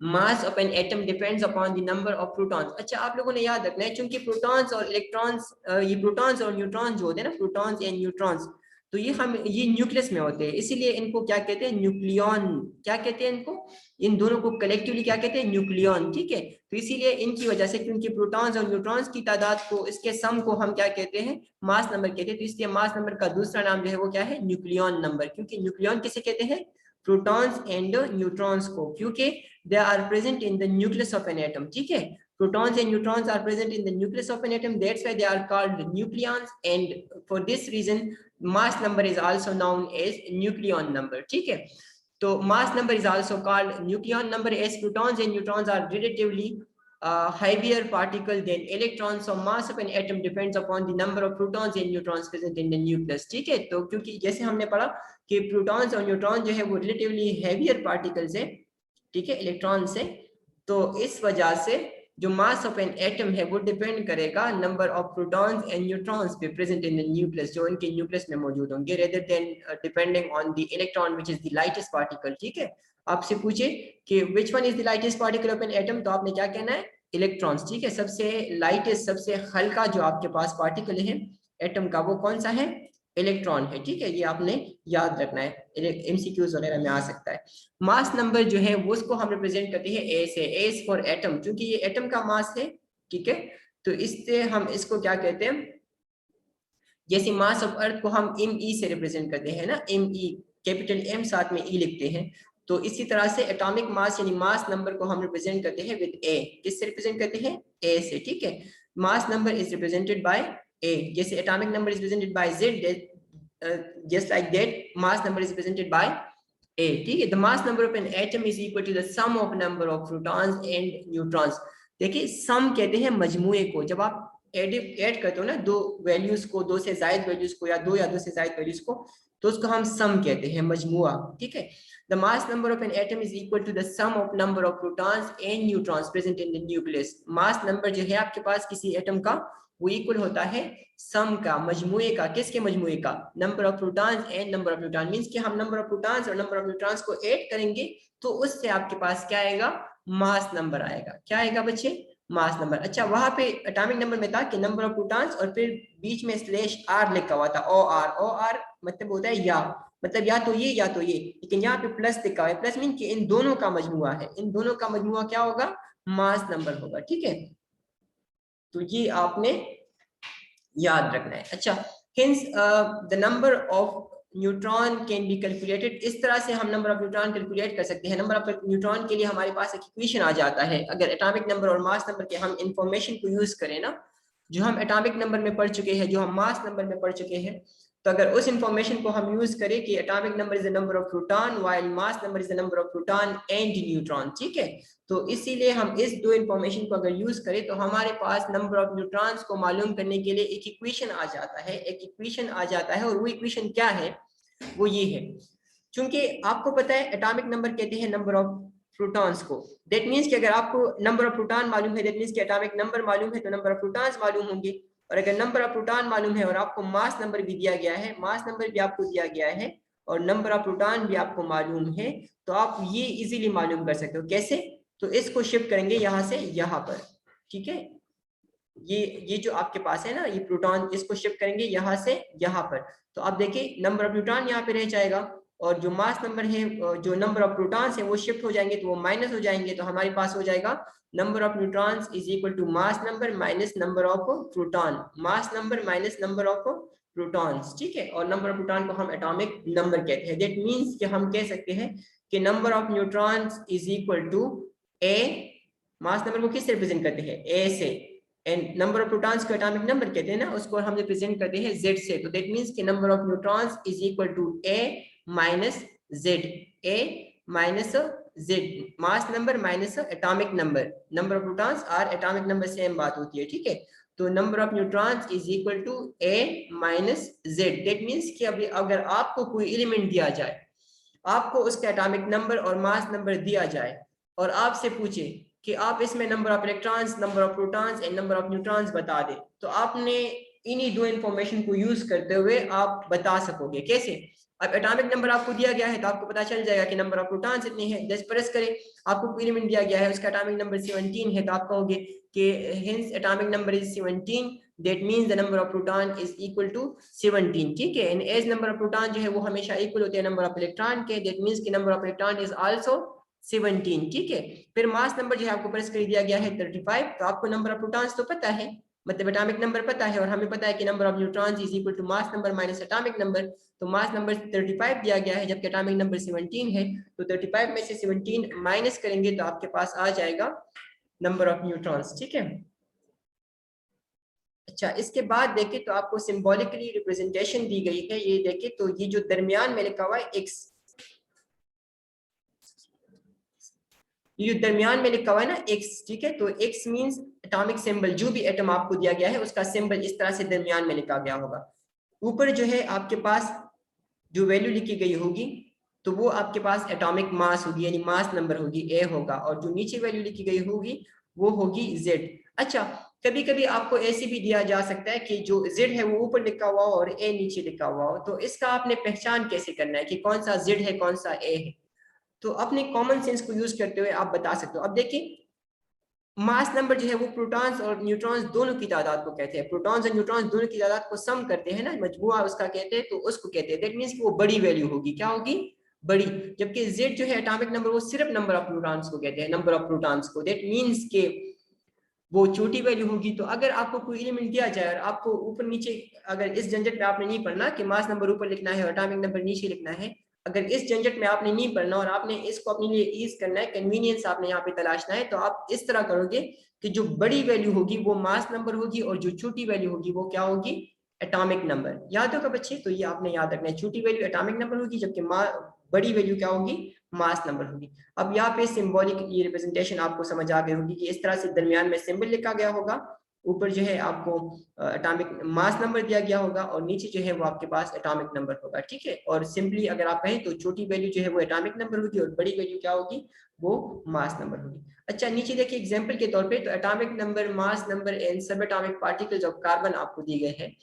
A: mass of an atom depends upon the number of protons. अच्छा, आप लोगों ने याद रखना है, क्योंकि प्रोटॉन्स और इलेक्ट्रॉन्स, ये प्रोटॉन्स और न्यूट्रॉन्स जो होते हैं ना, प्रोटॉन्स एंड न्यूट्रॉन्स, तो ये न्यूक्लियस में होते हैं, इसीलिए इनको क्या कहते हैं, न्यूक्लियॉन। क्या कहते हैं इनको, इन दोनों को कलेक्टिवली क्या कहते हैं, न्यूक्लियॉन। ठीक है, तो इसीलिए इनकी वजह से, क्योंकि प्रोटॉन्स और न्यूट्रॉन्स की तादाद को, इसके सम को हम क्या कहते हैं, मास नंबर कहते हैं, तो इसलिए मास नंबर का दूसरा नाम जो है वो क्या है, न्यूक्लियॉन नंबर। क्योंकि न्यूक्लियॉन किसे कहते हैं, प्रोटॉन्स एंड न्यूट्रॉन्स को, क्योंकि they are present in the nucleus of an atom. ठीक है, protons and neutrons are present in the nucleus of an atom, that's why they are called nucleons, and for this reason mass number is also known as nucleon number. ठीक है, तो mass number is also called nucleon number as protons and neutrons are relatively heavier particle than electrons, so mass of an atom depends upon the number of protons and neutrons present in the nucleus. ठीक है, तो क्योंकि जैसे हमने पढ़ा कि protons और neutron जो है वो रिलेटिवली हैवियर पार्टिकल्स है, ठीक है, इलेक्ट्रॉन से, तो इस वजह से जो मास ऑफ एन एटम है वो डिपेंड करेगा number of protons and neutrons पे प्रेजेंट इन द न्यूक्लियस, जो इनके न्यूक्लियस में मौजूद होंगे, rather than depending on the electron which is the lightest particle. ठीक है, आपसे पूछे कि which one is the lightest particle of an atom, तो आपने क्या कहना है, इलेक्ट्रॉन्स। ठीक है, सबसे लाइटेस्ट, सबसे हल्का जो आपके पास पार्टिकल है एटम का, वो कौन सा है, इलेक्ट्रॉन है। ठीक है, ये आपने याद रखना है, एमसीक्यूज वगैरह में आ सकता है। मास नंबर जो है वो उसको हम रिप्रेजेंट करते हैं ए से, एस फॉर एटम, क्योंकि ये एटम का मास है। ठीक है, तो इससे हम इसको क्या कहते हैं, जैसे मास ऑफ अर्थ को हम एम ई से रिप्रेजेंट करते हैं ना, एम ई, कैपिटल एम साथ में ई लिखते हैं, तो इसी तरह से एटॉमिक मास यानी मास नंबर को हम रिप्रेजेंट करते हैं विद ए। किससे रिप्रेजेंट करते हैं, ए से। ठीक है, mass number is represented by A, जैसे atomic number is represented by Z, just like that mass number is represented by a. ठीक है, the mass number of an atom is equal to the sum of number of protons and neutrons. देखिए, सम कहते हैं मजमूए को, जब आप add करते हो ना दो वैल्यूज को, दो से ज्यादा वैल्यूज को, या दो से ज्यादा वैल्यूज को, तो उसको हम सम कहते हैं, मजमुआ। ठीक है, the mass number of an atom is equal to the sum of number of protons and neutrons present in the nucleus. Mass number जो है आपके पास किसी एटम का, वो इक्वल होता है सम का, मजमुए का। किसके मजमुए का, number of protons and number of neutron. Means कि हम नंबर ऑफ प्रोटॉन्स और नंबर ऑफ न्यूट्रॉन्स को ऐड करेंगे तो उससे आपके पास क्या आएगा, मास नंबर आएगा। क्या आएगा बच्चे, मास नंबर। अच्छा, वहां पे एटॉमिक नंबर में था कि नंबर ऑफ प्रोटॉन्स और फिर बीच में स्लैश आर लिखा हुआ था, ओ आर। ओ आर मतलब होता है या, मतलब या तो ये या तो ये, लेकिन यहाँ पे प्लस लिखा हुआ है। प्लस मीन कि इन दोनों का मजमुआ है, इन दोनों का मजमुआ क्या होगा, मास नंबर होगा। ठीक है, तो ये आपने याद रखना है। अच्छा, hence the number of neutron can be calculated, इस तरह से हम नंबर ऑफ न्यूट्रॉन कैलकुलेट कर सकते हैं। नंबर ऑफ न्यूट्रॉन के लिए हमारे पास एक इक्वेशन आ जाता है, अगर एटॉमिक नंबर और मास नंबर के हम इंफॉर्मेशन को यूज करें ना, जो हम एटॉमिक नंबर में पढ़ चुके हैं, जो हम मास नंबर में पढ़ चुके हैं, तो अगर उस इंफॉर्मेशन को हम यूज करें कि atomic number is the number of proton while mass number is the number of proton and neutron. ठीक है, तो इसीलिए हम इस दो इंफॉर्मेशन को अगर यूज करें तो हमारे पास नंबर ऑफ न्यूट्रॉन्स को मालूम करने के लिए एक इक्वेशन आ जाता है, एक इक्वेशन आ जाता है। और वो इक्वेशन क्या है, वो ये है, क्योंकि आपको पता है एटॉमिक नंबर कहते हैं नंबर ऑफ प्रोटॉन्स को। दैट मींस कि अगर आपको नंबर ऑफ प्रोटॉन मालूम है, दैट मींस कि एटॉमिक नंबर मालूम है, तो नंबर ऑफ प्रोटॉन्स मालूम होंगे। और अगर नंबर ऑफ प्रोटॉन मालूम है और आपको मास नंबर भी दिया गया है, मास नंबर भी आपको दिया गया है और नंबर ऑफ प्रोटॉन भी आपको मालूम है, तो आप ये इजीली मालूम कर सकते हो। कैसे, तो इसको शिफ्ट करेंगे यहाँ से यहाँ पर। ठीक है, ये जो आपके पास है ना, ये प्रोटॉन, इसको शिफ्ट करेंगे यहाँ से यहाँ पर, तो आप देखिए नंबर ऑफ न्यूट्रॉन यहाँ पे रह जाएगा, और जो मास नंबर है, जो नंबर ऑफ प्रोटॉन्स है वो शिफ्ट हो जाएंगे, तो वो माइनस हो जाएंगे। तो हमारे पास हो जाएगा number of neutrons is equal to mass number minus number of proton, mass number minus number of protons. ठीक है, और नंबर ऑफ प्रोटॉन को हम एटॉमिक नंबर कहते हैं। दैट मींस कि हम कह सकते हैं कि number of neutrons is equal to A, mass number को किससे रिप्रेजेंट करते हैं, ए से, एंड नंबर ऑफ प्रोटॉन्स को एटॉमिक नंबर कहते हैं ना, उसको हम रिप्रेजेंट करते हैं Z से। तो दैट मींस कि number of neutrons is equal to A minus Z, A minus Z, mass number minus atomic number, number of protons और एटॉमिक नंबर सेम बात होती है, ठीक है। तो number of neutrons is equal to A minus Z. That means कि अभी अगर आपको कोई एलिमेंट दिया जाए, आपको उसका एटॉमिक नंबर और मास नंबर दिया जाए और आपसे पूछे कि आप इसमें number of electrons, number of protons and number of neutrons बता दे, तो आपने इन्हीं दो इंफॉर्मेशन को यूज करते हुए आप बता सकोगे। कैसे? अब एटॉमिक नंबर आपको दिया गया है तो आपको पता चल जाएगा कि नंबर ऑफ प्रोटॉन्स इतने हैं। जैसे परस करें, आपको कोई एलिमेंट दिया गया है, उसका एटॉमिक नंबर 17 है, तो आप कहोगे कि hence atomic number is 17, that means the number of proton is equal to 17, ठीक है। And as number of proton जो है वो हमेशा इक्वल होते हैं नंबर ऑफ इलेक्ट्रॉन के, दैट मींस कि number of electron is also 17, ठीक है। फिर मास नंबर जो है आपको परस कर दिया गया है 35, तो आपको नंबर ऑफ प्रोटॉन्स तो पता है, मतलब एटॉमिक नंबर पता है, और हमें पता है कि number of neutrons is equal to mass number minus atomic number. तो मास नंबर 35 दिया गया है जबकि एटॉमिक नंबर 17 है, तो 35 में से 17 माइनस करेंगे तो आपके पास आ जाएगा नंबर ऑफ न्यूट्रॉन्स, ठीक है। अच्छा, इसके बाद देखें तो आपको सिंबॉलिकली रिप्रेजेंटेशन दी गई है। ये देखें तो ये जो दरमियान में लिखा हुआ है x, ये जो दरमियान में लिखा हुआ है ना x, ठीक है, तो x मींस एटॉमिक सिंबल, जो भी एटम आपको दिया गया है उसका सिंबल इस तरह से दरमियान में लिखा गया होगा। ऊपर जो है आपके पास जो वैल्यू लिखी गई होगी तो वो आपके पास एटॉमिक मास होगी, यानी मास नंबर होगी, ए होगा, और जो नीचे वैल्यू लिखी गई होगी वो होगी जेड। अच्छा, कभी कभी आपको ऐसे भी दिया जा सकता है कि जो जेड है वो ऊपर लिखा हुआ हो और ए नीचे लिखा हुआ हो, तो इसका आपने पहचान कैसे करना है कि कौन सा जेड है कौन सा ए है? तो अपने कॉमन सेंस को यूज करते हुए आप बता सकते हो। अब देखिए, मास नंबर जो है वो प्रोटॉन्स और न्यूट्रॉन्स दोनों की तादाद को कहते हैं। प्रोटॉन्स और न्यूट्रॉन्स दोनों की तादाद को सम करते हैं ना, मजमुआ उसका कहते हैं, तो उसको कहते हैं। दैट मींस कि वो बड़ी वैल्यू होगी, क्या होगी? बड़ी। जबकि जेड जो है एटॉमिक नंबर, वो सिर्फ नंबर ऑफ न्यूट्रॉन्स को कहते हैं, नंबर ऑफ प्रोटॉन्स को। दैट मींस के वो छोटी वैल्यू होगी। तो अगर आपको कोई एलिमेंट दिया जाए और आपको ऊपर नीचे, अगर इस झंझट में आपने नहीं पढ़ना कि मास नंबर ऊपर लिखना है और एटॉमिक नंबर नीचे लिखना है, अगर इस झंझट में आपने नहीं पढ़ना और आपने इसको अपने लिए ईज करना है, कन्वीनियंस आपने यहाँ पे तलाशना है, तो आप इस तरह करोगे कि जो बड़ी वैल्यू होगी वो मास नंबर होगी और जो छोटी वैल्यू होगी वो क्या होगी? Atomic number. याद होगा बच्चे? तो ये आपने याद रखना है, छोटी वैल्यू एटॉमिक नंबर होगी जबकि बड़ी वैल्यू क्या होगी? मास नंबर होगी। अब यहाँ पे सिंबॉलिक ये रिप्रेजेंटेशन आपको समझ आ गई होगी कि इस तरह से दरमियान में सिंबल लिखा गया होगा, ऊपर जो है आपको एटॉमिक मास नंबर दिया गया होगा और नीचे जो है वो आपके पास एटॉमिक नंबर होगा, ठीक है। और सिंपली अगर आप कहें तो छोटी वैल्यू जो है वो एटॉमिक नंबर होगी और बड़ी वैल्यू क्या होगी? वो मास नंबर होगी। अच्छा, नीचे देखिए एग्जांपल के तौर पे, तो atomic number, mass number and सब एटॉमिक पार्टिकल्स ऑफ कार्बन आपको दिए गए हैं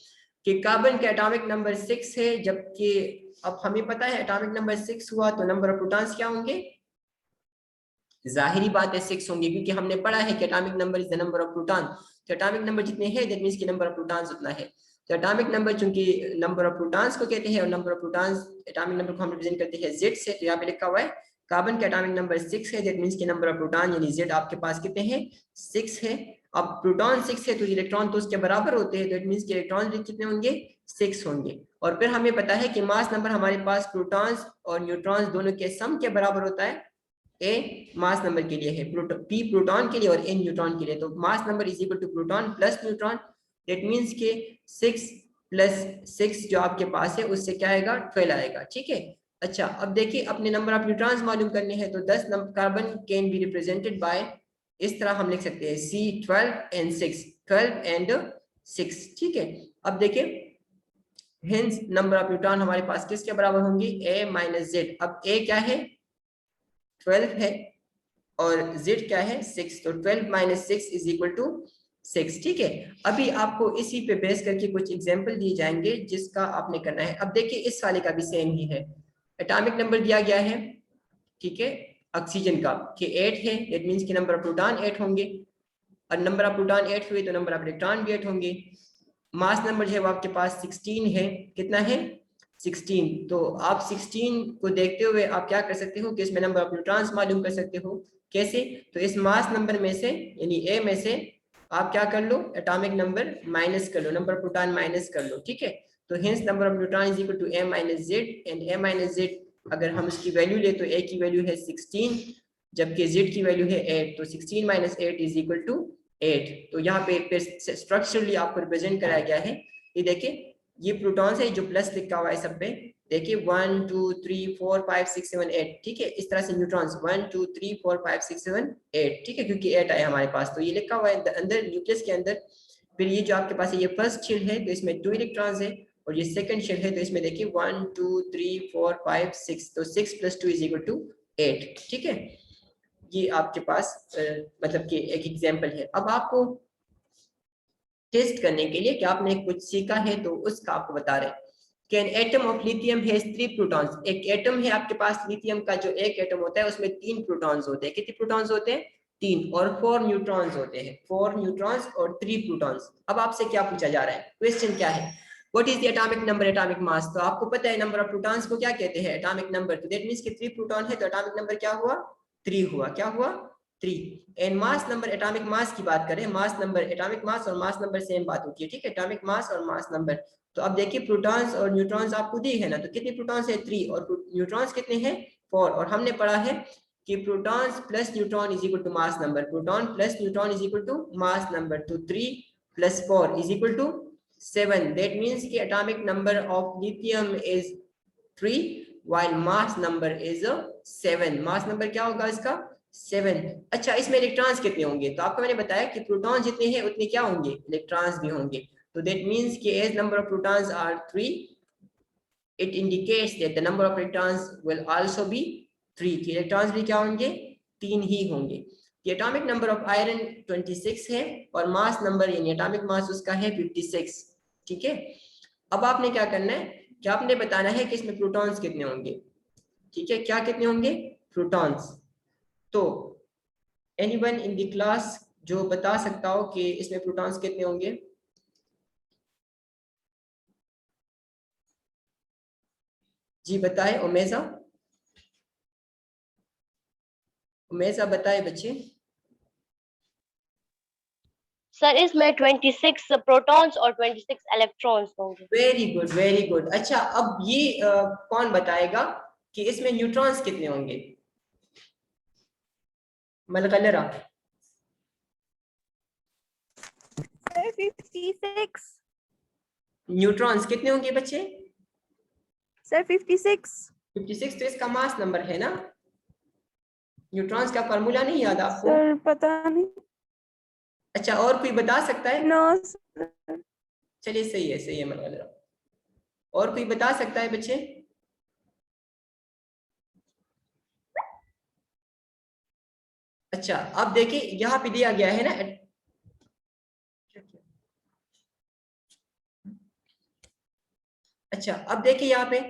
A: कि कार्बन का एटॉमिक नंबर 6 है, जबकि अब हमें पता है एटॉमिक नंबर 6 हुआ तो नंबर ऑफ प्रोटॉन्स क्या होंगे? जाहिरी बात है 6 होंगे, क्योंकि हमने पढ़ा है कि atomic number is the number of proton. तो एटॉमिक नंबर जितने हैं दैट मींस कि नंबर ऑफ प्रोटॉन्स उतना है। तो एटॉमिक नंबर चूंकि नंबर ऑफ प्रोटॉन्स को कहते हैं और number of protons atomic number को हम रिप्रेजेंट करते हैं जेड से, तो यहाँ पे लिखा हुआ है कार्बन का एटॉमिक नंबर 6 है, दैट मींस कि नंबर ऑफ प्रोटॉन यानी जेड आपके पास कितने हैं? 6 है। अब प्रोटॉन 6 है तो इलेक्ट्रॉन तो उसके बराबर होते हैं, दैट मींस कि इलेक्ट्रॉन भी कितने होंगे? 6 होंगे। और फिर हमें पता है कि मास नंबर हमारे पास प्रोटॉन्स और न्यूट्रॉन्स दोनों के सम के बराबर होता है। ए मास नंबर के लिए है, पी प्रोटॉन के लिए और एन न्यूट्रॉन के लिए। तो mass number is equal to proton plus neutron, that means के 6 प्लस 6 जो आपके पास है उससे क्या आएगा? 12 आएगा, ठीक है। अच्छा, अब देखिए अपने नंबर ऑफ न्यूट्रॉन्स मालूम करने हैं, तो 10 carbon can be represented by, इस तरह हम लिख सकते हैं C12 and 6, 12 and 6, ठीक है। अब देखिए हेंस नंबर ऑफ न्यूट्रॉन हमारे पास किसके बराबर होंगे? A minus Z. अब A क्या है? 12 है और z क्या है? 6, तो 12 माइनस 6 इज इक्वल टू 6, ठीक है। अभी आपको इसी पे बेस करके कुछ एग्जांपल दिए जाएंगे जिसका आपने करना है। अब देखिए इस वाले का भी सेम ही है, एटॉमिक नंबर दिया गया है, ठीक है, ऑक्सीजन का कि 8 है, दैट मींस कि नंबर ऑफ प्रोटॉन 8 होंगे, और नंबर ऑफ प्रोटॉन 8 हुए तो नंबर ऑफ इलेक्ट्रॉन भी 8 होंगे। मास नंबर जो है वो आपके पास 16 है, कितना है? 16। तो आप 16 को देखते हुए आप क्या कर सकते हो कि इसमें नंबर ऑफ न्यूट्रॉन्स मालूम कर सकते हो। कैसे? तो इस मास नंबर में से यानी ए में से आप क्या कर लो? एटॉमिक नंबर माइनस कर लो, नंबर ऑफ प्रोटॉन माइनस कर लो, ठीक है। तो hence number of neutron is equal to A minus Z, and A minus Z अगर हम इसकी वैल्यू ले तो ए की वैल्यू है 16 जबकि जेड की वैल्यू है 8, तो 16 माइनस 8 इज इक्वल टू 8। तो यहाँ पे स्ट्रक्चरली आपको रिप्रेजेंट कराया गया है। ये देखिए ये प्रोटॉन्स है जो प्लस लिखा हुआ है सब पे, देखिए 1 2 3 4 5 6 7 8, ठीक है। इस तरह से न्यूट्रॉन्स 1 2 3 4 5 6 7 8, ठीक है, क्योंकि 8 आया हमारे पास, तो ये लिखा हुआ है अंदर न्यूक्लियस के अंदर। फिर ये जो आपके पास है ये फर्स्ट शेल है, तो इसमें 2 इलेक्ट्रॉन्स है, और ये सेकंड शेल है, तो इसमें देखिए 1 2 3 4 5 6, तो 6 + 2 = 8, ठीक है। ये आपके पास मतलब कि एक एग्जांपल है। अब आपको टेस्ट करने के लिए कि आपने कुछ सीखा है तो उसका आपको बता रहे हैं कि an atom of lithium has 3 protons. एक एटम है आपके पास लिथियम का, जो एक एटम होता है उसमें 3 प्रोटॉन्स होते हैं। कितने प्रोटॉन्स होते हैं? 3, और 4 न्यूट्रॉन्स होते हैं। 4 न्यूट्रॉन्स और 3 प्रोटॉन्स। अब आपसे क्या पूछा जा रहा है, क्वेश्चन क्या है, what is the atomic number, atomic mass. तो आपको पता है नंबर ऑफ प्रोटॉन्स को क्या कहते हैं, एटॉमिक नंबर। तो दैट मींस कि 3 प्रोटॉन है तो एटॉमिक नंबर क्या हुआ, 3 हुआ। क्या हुआ, 3। And mass number, atomic mass की बात करें, मास नंबर, एटॉमिक मास और मास नंबर सेम बात होती है, ठीक है, एटॉमिक मास और मास नंबर। तो अब देखिए प्रोटॉन्स और न्यूट्रॉन्स आपको दी है ना, तो कितने प्रोटॉन्स है, 3, और न्यूट्रॉन्स कितने हैं, 4। और हमने पढ़ा है कि protons plus neutron is equal to mass number, proton plus neutron is equal to mass number. तो 3 + 4 = 7। दैट मींस कि atomic number of lithium is 3 while mass number is 7। Mass number क्या होगा इसका, 7। अच्छा, इसमें इलेक्ट्रॉन्स कितने होंगे, तो आपको मैंने बताया कि प्रोटॉन जितने हैं उतने क्या होंगे, इलेक्ट्रॉन्स भी होंगे। तो दैट मींस कि as number of protons are 3, it indicates that the number of electrons will also be 3, कि इलेक्ट्रॉन्स भी क्या होंगे, 3 ही होंगे। कि एटॉमिक नंबर ऑफ आयरन 26 है और मास नंबर यानी एटॉमिक मास उसका है 56, ठीक है। अब आपने क्या करना है कि आपने बताना है कि इसमें प्रोटॉन्स कितने होंगे, ठीक है, क्या कितने होंगे, प्रोटॉन्स। तो एनीवन इन द क्लास जो बता सकता हो कि इसमें प्रोटॉन्स कितने होंगे। जी बताए, उमेजा, उमेजा बताए बच्चे।
B: सर इसमें 26 प्रोटॉन्स और 26 इलेक्ट्रॉन्स होंगे।
A: Very good, very good. अच्छा, अब ये कौन बताएगा कि इसमें न्यूट्रॉन्स कितने होंगे, मलकलरा।
C: 56
A: न्यूट्रॉन्स कितने होंगे बच्चे,
C: सर 56
A: 56। तो इसका मास नंबर है ना, न्यूट्रॉन्स का फार्मूला नहीं याद आपको।
C: सर पता नहीं।
A: अच्छा, और कोई बता सकता है,
C: नो
A: चलिए सही है, सही है मलकलरा। और कोई बता सकता है बच्चे। अच्छा, अब देखिए यहाँ पे दिया गया है ना, अच्छा अब देखिए यहाँ पे,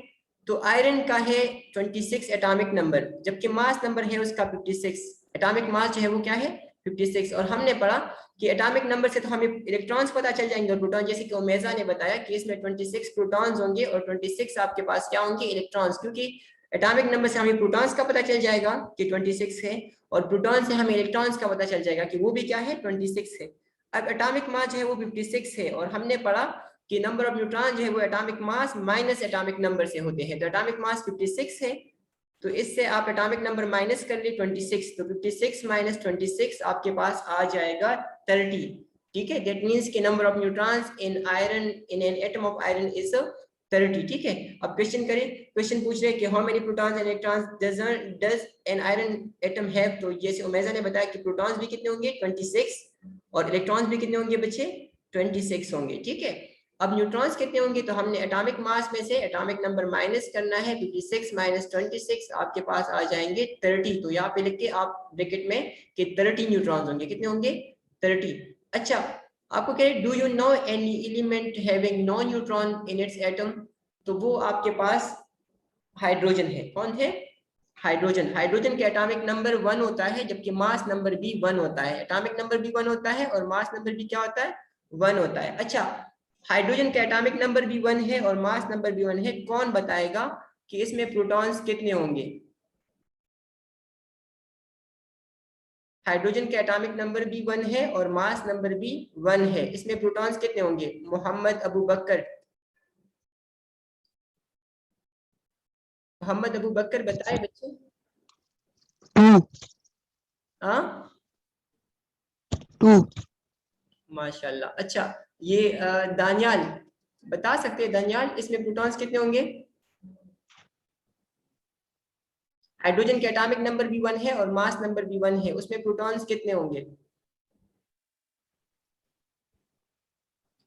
A: तो आयरन का है 26 एटॉमिक नंबर, जबकि मास नंबर है उसका 56। एटॉमिक मास जो है वो क्या है, 56। और हमने पढ़ा कि एटॉमिक नंबर से तो हमें इलेक्ट्रॉन्स पता चल जाएंगे और प्रोटॉन, जैसे कि ओमेजा ने बताया कि इसमें 26 प्रोटॉन्स होंगे और 26 आपके पास क्या होंगे, इलेक्ट्रॉन्स, क्योंकि एटॉमिक नंबर से हमें प्रोटॉन्स का पता चल जाएगा कि 26 है, और प्रोटॉन से हमें इलेक्ट्रॉन्स का पता चल जाएगा कि वो भी क्या है, 26 है। अब एटॉमिक मास जो है वो 56 है, और हमने पढ़ा कि नंबर ऑफ न्यूट्रॉन जो है वो atomic mass minus atomic number से होते हैं। तो एटॉमिक मास 56 है, तो इससे आप एटॉमिक नंबर माइनस कर लिए 26, तो 56 - 26 आपके पास आ जाएगा 30, ठीक है। दैट मींस कि number of neutrons in iron, in an atom of iron is 30, ठीक है। अब क्वेश्चन करें, क्वेश्चन पूछ रहे हैं कि how many protons and electrons does an iron atom have. तो जैसे ओमेजा ने बताया कि प्रोटॉन्स भी कितने होंगे, 26, और इलेक्ट्रॉन्स भी कितने होंगे बच्चे, 26 होंगे, ठीक है। अब न्यूट्रॉन्स कितने होंगे, तो हमने एटॉमिक मास में से एटॉमिक नंबर माइनस करना है, 56 - 26 आपके पास आ जाएंगे 30। तो यहाँ पे लिख के आप ब्रैकेट में कि 30 न्यूट्रॉन्स होंगे, कितने होंगे, 30। अच्छा, आपको कह रहे do you know any element having no neutron in its atom. तो वो आपके पास हाइड्रोजन है, कौन है, हाइड्रोजन। हाइड्रोजन के एटॉमिक नंबर 1 होता है, जबकि मास नंबर भी 1 होता है। एटॉमिक नंबर भी 1 होता है और मास नंबर भी क्या होता है, 1 होता है। अच्छा, हाइड्रोजन का एटॉमिक नंबर भी 1 है और मास नंबर भी 1 है, कौन बताएगा कि इसमें प्रोटॉन्स कितने होंगे। हाइड्रोजन का एटॉमिक नंबर भी 1 है और मास नंबर भी 1 है, इसमें प्रोटॉन्स कितने होंगे, मोहम्मद अबू बकर। मोहम्मद अबू बकर बताए बच्चे।
C: 2
A: हाँ
C: 2
A: माशाल्लाह। अच्छा, ये दानियाल बता सकते हैं, दानियाल इसमें प्रोटॉन्स कितने होंगे। हाइड्रोजन के एटॉमिक नंबर भी 1 है और मास नंबर भी 1 है, उसमें प्रोटॉन्स कितने होंगे?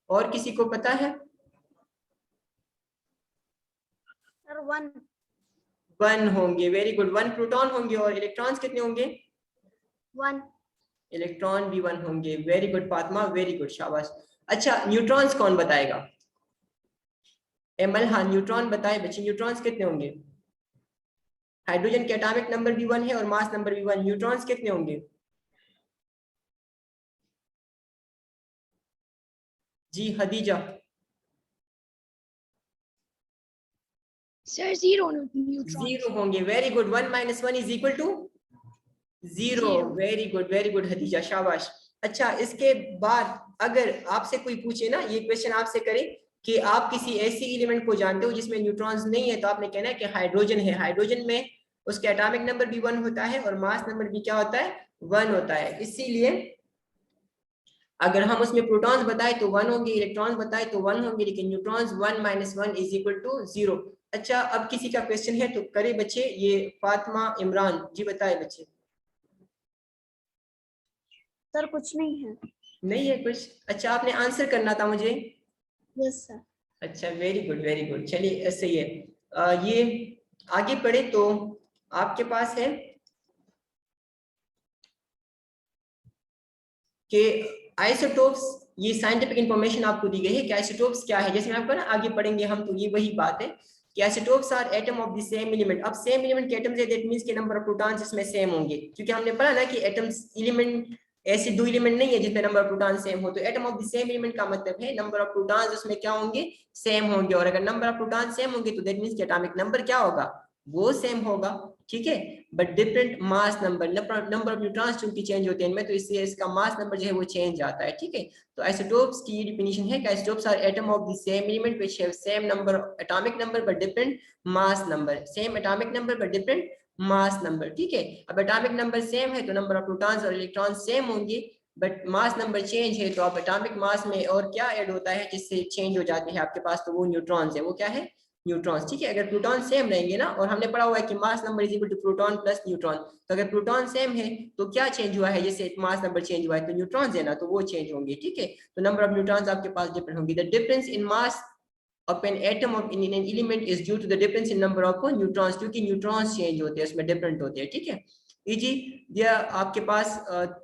A: और किसी को पता है?
C: सर 1
A: 1 होंगे, वेरी गुड। 1 प्रोटॉन होंगे और इलेक्ट्रॉन्स कितने होंगे?
C: 1
A: इलेक्ट्रॉन भी 1 होंगे, very good Fatima, very good, शाबाश। अच्छा, न्यूट्रॉन्स कौन बताएगा? एमल, हाँ न्यूट्रॉन बताए बच्चे, न्यूट्रॉन्स कितने होंगे? हाइड्रोजन के एटॉमिक नंबर भी 1 है और मास नंबर भी 1, न्यूट्रॉन्स कितने होंगे? जी हदीजा।
D: Sir 0 neutron.
A: 0 होंगे, very good. 1 - 1 is equal to 0, very good, very good Khadija, शाबाश। अच्छा, इसके बाद अगर आपसे कोई पूछे ना, ये क्वेश्चन आपसे करे कि आप किसी ऐसी एलिमेंट को जानते हो जिसमें न्यूट्रॉन्स नहीं है, तो आपने कहना है कि हाइड्रोजन है। हाइड्रोजन में उसके एटॉमिक नंबर भी 1 होता है और मास नंबर भी क्या होता है? 1 होता है। इसीलिए अगर हम उसमें प्रोटॉन्स बताए तो 1 होंगे, इलेक्ट्रॉन्स बताए तो 1 होंगे, लेकिन न्यूट्रॉन्स 1 - 1 इज इक्वल टू 0। अच्छा, अब किसी का क्वेश्चन है तो करे बच्चे। ये फातिमा इमरान जी बताए बच्चे।
C: सर कुछ नहीं है।
A: नहीं है कुछ? अच्छा, आपने आंसर करना था मुझे।
C: Yes sir.
A: अच्छा, वेरी गुड, वेरी गुड। चलिए, ऐसे ही है। ये आगे पढ़े तो आपके पास है कि आइसोटोप्स, ये साइंटिफिक इंफॉर्मेशन आपको दी गई है कि आइसोटोप्स क्या है। जैसे मैं आपको ना आगे पढ़ेंगे हम, तो ये वही बात है कि isotopes are atom of the same element. अब सेम एलिमेंट के एटम्स है, दैट मींस के नंबर ऑफ प्रोटॉन्स इसमें सेम होंगे, क्योंकि हमने पढ़ा ना कि एटम्स एलिमेंट ऐसे दो एलिमेंट नहीं है जिसमें नंबर ऑफ प्रोटॉन सेम हो। तो atom of the same element का मतलब है नंबर ऑफ प्रोटॉन्स उसमें क्या होंगे? सेम होंगे। और अगर नंबर ऑफ प्रोटॉन सेम होंगे तो दैट मींस कि एटॉमिक नंबर क्या होगा? वो सेम होगा, ठीक है। But different mass number, number of neutrons चूंकि चेंज होते हैं इनमें, तो इससे इसका मास नंबर जो है वो चेंज आता है, ठीक है। तो आइसोटोप्स की ये डिफिनीशन है कि isotopes are atom of the same element which have same number atomic number but different mass number. Same atomic number but different mass number, ठीक है। अब एटॉमिक नंबर सेम है तो नंबर ऑफ प्रोटॉन्स और electrons same होंगे, but mass number change है तो अब एटॉमिक मास में और क्या ऐड होता है जिससे चेंज हो जाते हैं आपके पास? तो वो न्यूट्रॉन्स है। वो क्या है? न्यूट्रॉन्स, ठीक है। अगर प्रोटॉन सेम रहेंगे ना, और हमने पढ़ा हुआ है कि mass number is equal to proton plus neutron, तो अगर प्रोटॉन सेम है तो क्या चेंज हुआ है? जैसे मास नंबर चेंज हुआ है तो न्यूट्रॉन्स है ना, तो वो चेंज होंगे, ठीक है। तो नंबर ऑफ न्यूट्रॉन्स आपके पास डिफरेंट होंगे। The difference in mass of an atom of in an element is due to the difference in number of neutrons, क्योंकि न्यूट्रॉन्स चेंज होते हैं, उसमें डिफरेंट होते हैं, ठीक है। जी, यह आपके पास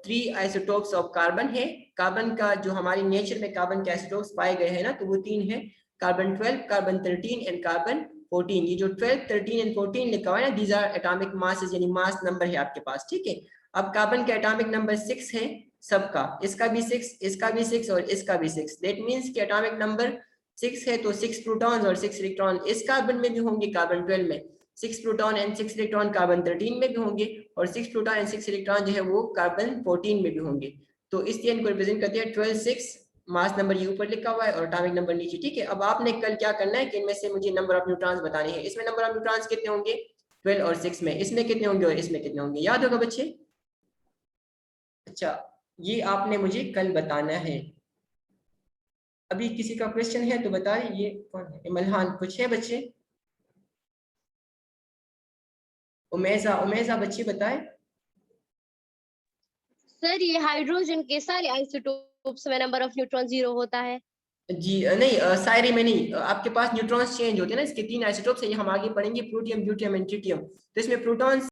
A: 3 आइसोटोप्स ऑफ कार्बन है। कार्बन का जो हमारी नेचर में कार्बन के आइसोटोप्स पाए गए हैं ना, तो वो 3 है, कार्बन 12, कार्बन 13 एंड कार्बन 14। ये जो 12, 13 एंड 14 लिखा हुआ है ना, दीज आर एटॉमिक मासेस, यानी मास नंबर है आपके पास, ठीक है। अब कार्बन का एटॉमिक नंबर 6 है सबका, इसका भी 6, इसका भी 6 और इसका भी 6। दैट मींस कि एटॉमिक नंबर 6 है तो 6 प्रोटॉन और 6 इलेक्ट्रॉन इस कार्बन में भी होंगे, कार्बन 12 में 6 प्रोटॉन एंड 6 इलेक्ट्रॉन कार्बन 13 में भी होंगे, और 6 प्रोटॉन एंड 6 इलेक्ट्रॉन जो है वो कार्बन 14 में भी होंगे। तो इस चेन को रिप्रेजेंट करते हैं 12, 6, मास नंबर ये ऊपर लिखा हुआ है और एटॉमिक नंबर नीचे, ठीक है। अब आपने कल क्या करना है कि इनमें से मुझे नंबर ऑफ न्यूट्रॉन्स बताने हैं। इसमें नंबर ऑफ न्यूट्रॉन्स कितने होंगे? 12 और 6 में। इसमें कितने होंगे और इसमें कितने होंगे? याद होगा बच्चे? अच्छा, ये आपने मुझे कल बताना है। अभी किसी का क्वेश्चन है तो बताइए। ये कौन है? इमलहान, कुछ है बच्चे? उमेजा, उमेजा बच्चे बताए।
B: सर ये हाइड्रोजन के सारे आइसोटोप्स में नंबर ऑफ न्यूट्रॉन 0 होता है।
A: जी नहीं, शायरी में नहीं। आपके पास न्यूट्रॉन्स चेंज होते हैं ना, इसके 3 आइसोटोप्स हैं, ये हम आगे पढ़ेंगे, प्लूटियम, ड्यूटियम एंड ट्रिटियम। तो इसमें प्रोटॉन्स